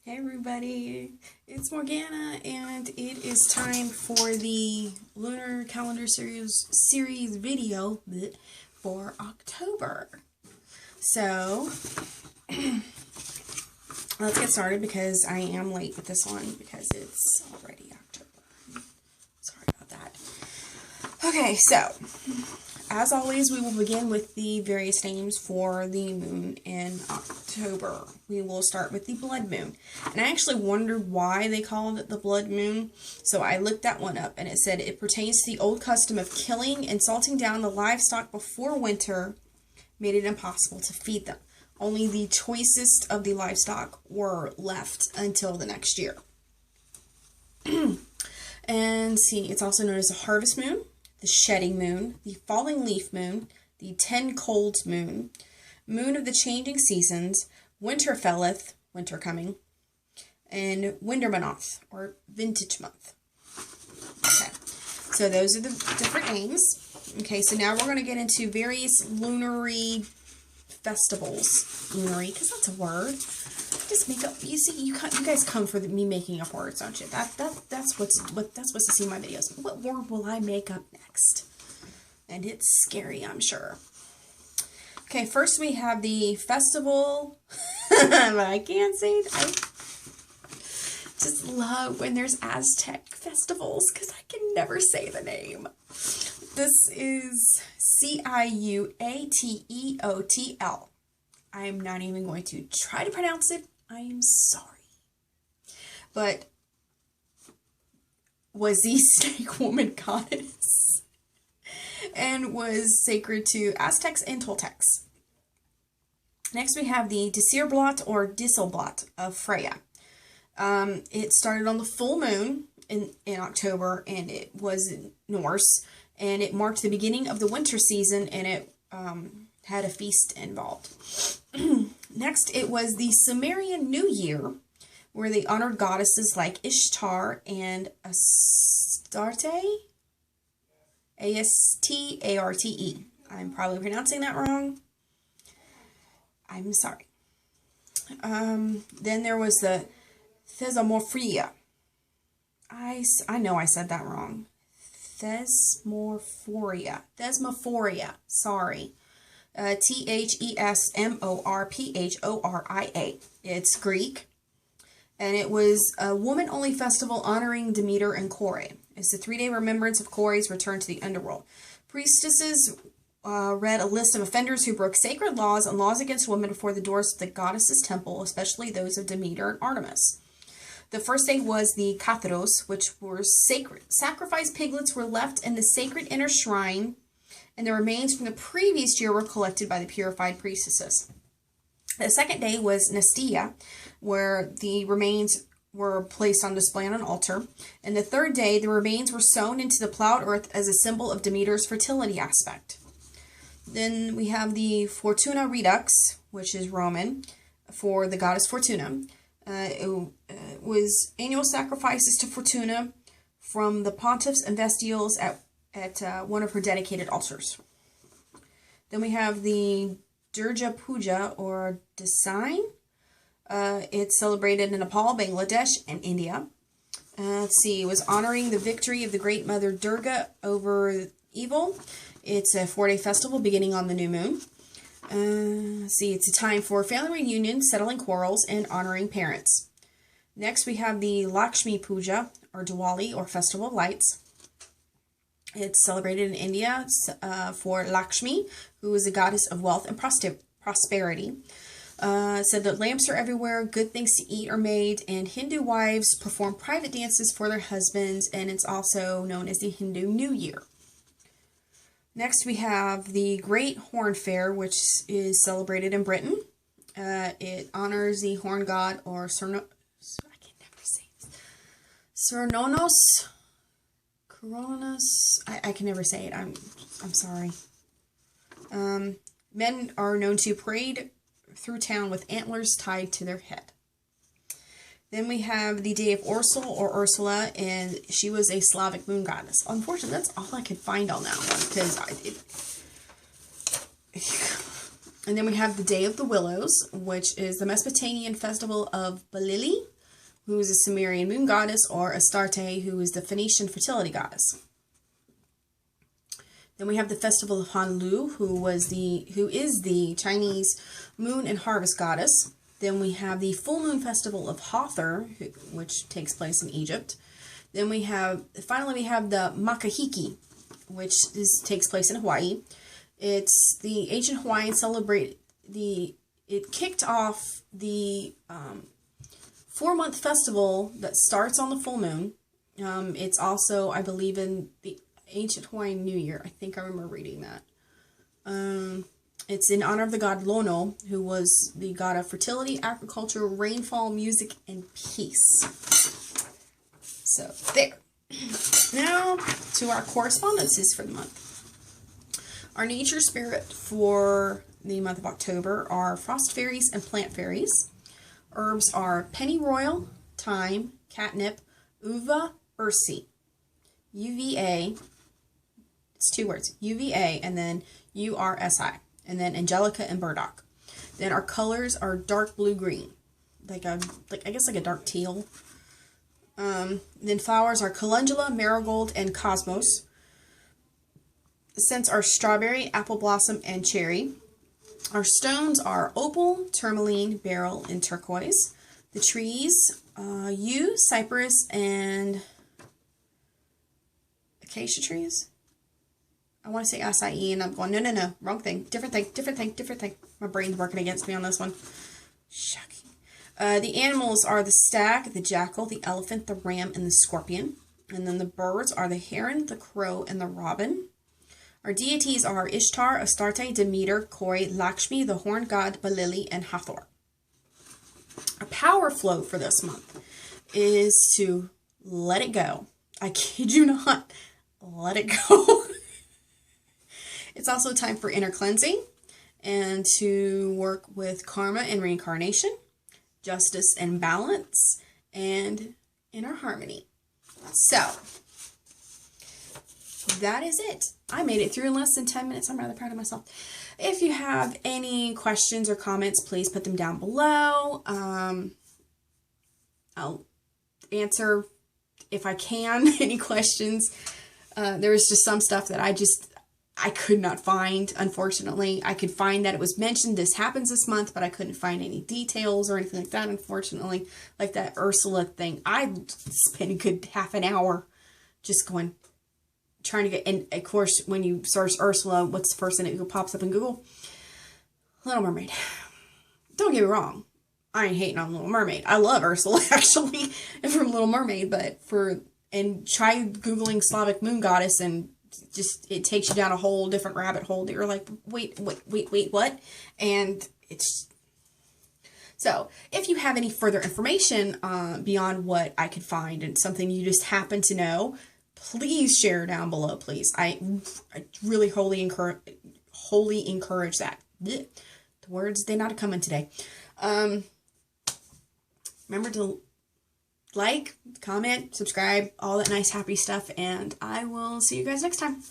Hey everybody, it's Morgana, and it is time for the Lunar Calendar series video for October. So, let's get started because I am late with this one because it's already October. Sorry about that. Okay, so, as always, we will begin with the various names for the moon in October. We will start with the blood moon. And I actually wondered why they called it the blood moon. So I looked that one up, and it said it pertains to the old custom of killing and salting down the livestock before winter made it impossible to feed them. Only the choicest of the livestock were left until the next year. And see, it's also known as the harvest moon, the shedding moon, the falling leaf moon, the 10 colds moon, moon of the changing seasons, winterfelleth, winter coming, and wintermanoth, or vintage month. Okay, so those are the different names. Okay, so now we're going to get into various lunary festivals. Lunary, because that's a word. Just make up. You see, you guys come for me making up words, don't you? That's what's to see in my videos. What word will I make up next? And it's scary, I'm sure. Okay, first we have the festival, but I can't say it. I just love when there's Aztec festivals because I can never say the name. This is Ciuateotl. I'm not even going to try to pronounce it. I am sorry. But was the snake woman goddess and was sacred to Aztecs and Toltecs. Next we have the Decemberblot or Disselblot of Freya. It started on the full moon in October, and it was Norse, and it marked the beginning of the winter season, and it had a feast involved. Next, it was the Sumerian New Year, where they honored goddesses like Ishtar and Astarte. Astarte. I'm probably pronouncing that wrong. I'm sorry. Then there was the Thesmophoria. I know I said that wrong. Thesmophoria. Sorry. Thesmorphphoria. It's Greek. And it was a woman-only festival honoring Demeter and Kore. It's a 3-day remembrance of Kore's return to the underworld. Priestesses read a list of offenders who broke sacred laws and laws against women before the doors of the goddess's temple, especially those of Demeter and Artemis. The first day was the Katharos, which were sacred. Sacrificed piglets were left in the sacred inner shrine, and the remains from the previous year were collected by the purified priestesses. The second day was Nestia, where the remains were placed on display on an altar. And the third day, the remains were sown into the plowed earth as a symbol of Demeter's fertility aspect. Then we have the Fortuna Redux, which is Roman, for the goddess Fortuna. It was annual sacrifices to Fortuna from the pontiffs and vestiles at one of her dedicated altars. Then we have the Durga Puja, or Dasai. It's celebrated in Nepal, Bangladesh, and India. Let's see, it was honoring the victory of the great mother Durga over evil. It's a 4-day festival beginning on the new moon. Let's see, it's a time for family reunion, settling quarrels, and honoring parents. Next, we have the Lakshmi Puja, or Diwali, or Festival of Lights. It's celebrated in India for Lakshmi, who is a goddess of wealth and prosperity. Said that lamps are everywhere, good things to eat are made, and Hindu wives perform private dances for their husbands, and it's also known as the Hindu New Year. Next, we have the Great Horn Fair, which is celebrated in Britain. It honors the horn god, or Cernunnos. I can never say it. I'm sorry. Men are known to parade through town with antlers tied to their head. Then we have the day of Ursul, or Ursula, and she was a Slavic moon goddess. Unfortunately, that's all I could find on that one, and then we have the Day of the Willows, which is the Mesopotamian festival of Balili, who is a Sumerian moon goddess, or Astarte, who is the Phoenician fertility goddess. Then we have the festival of Honlu, who is the Chinese moon and harvest goddess. Then we have the full moon festival of Hathor, which takes place in Egypt. Then finally we have the Makahiki, which takes place in Hawaii. It's the ancient Hawaiians celebrate it kicked off the 4-month festival that starts on the full moon. It's also, I believe, in the ancient Hawaiian New Year. I think I remember reading that. It's in honor of the god Lono, who was the god of fertility, agriculture, rainfall, music, and peace. So, there. Now, to our correspondences for the month. Our nature spirit for the month of October are frost fairies and plant fairies. Herbs are pennyroyal, thyme, catnip, uva ursi. UVA, it's 2 words, UVA, and then URSI, and then angelica and burdock. Then our colors are dark blue-green, I guess like a dark teal. Then flowers are calendula, marigold, and cosmos. The scents are strawberry, apple blossom, and cherry. Our stones are opal, tourmaline, beryl, and turquoise. The trees, yew, cypress, and acacia trees. I want to say acai, and I'm going, no, wrong thing. Different thing. My brain's working against me on this one. Shocking. The animals are the stag, the jackal, the elephant, the ram, and the scorpion. And then the birds are the heron, the crow, and the robin. Our deities are Ishtar, Astarte, Demeter, Kori, Lakshmi, the horn god, Balili, and Hathor. Our power flow for this month is to let it go. I kid you not, let it go. It's also time for inner cleansing and to work with karma and reincarnation, justice and balance, and inner harmony. So, that is it. I made it through in less than 10 minutes. I'm rather proud of myself. If you have any questions or comments, please put them down below. I'll answer, if I can, any questions. There was just some stuff that I could not find, unfortunately. I could find that it was mentioned this happens this month, but I couldn't find any details or anything like that, unfortunately. Like that Ursula thing. I spent a good half an hour just trying to get, and of course, when you search Ursula, what's the first thing that pops up in Google? Little Mermaid. Don't get me wrong. I ain't hating on Little Mermaid. I love Ursula, actually, from Little Mermaid, and try Googling Slavic moon goddess, and it takes you down a whole different rabbit hole that you're like, wait, what? And so, if you have any further information beyond what I could find and something you just happen to know, please share down below, please. I really wholly encourage that. The words, they're not coming today. Remember to like, comment, subscribe, all that nice happy stuff, and I will see you guys next time.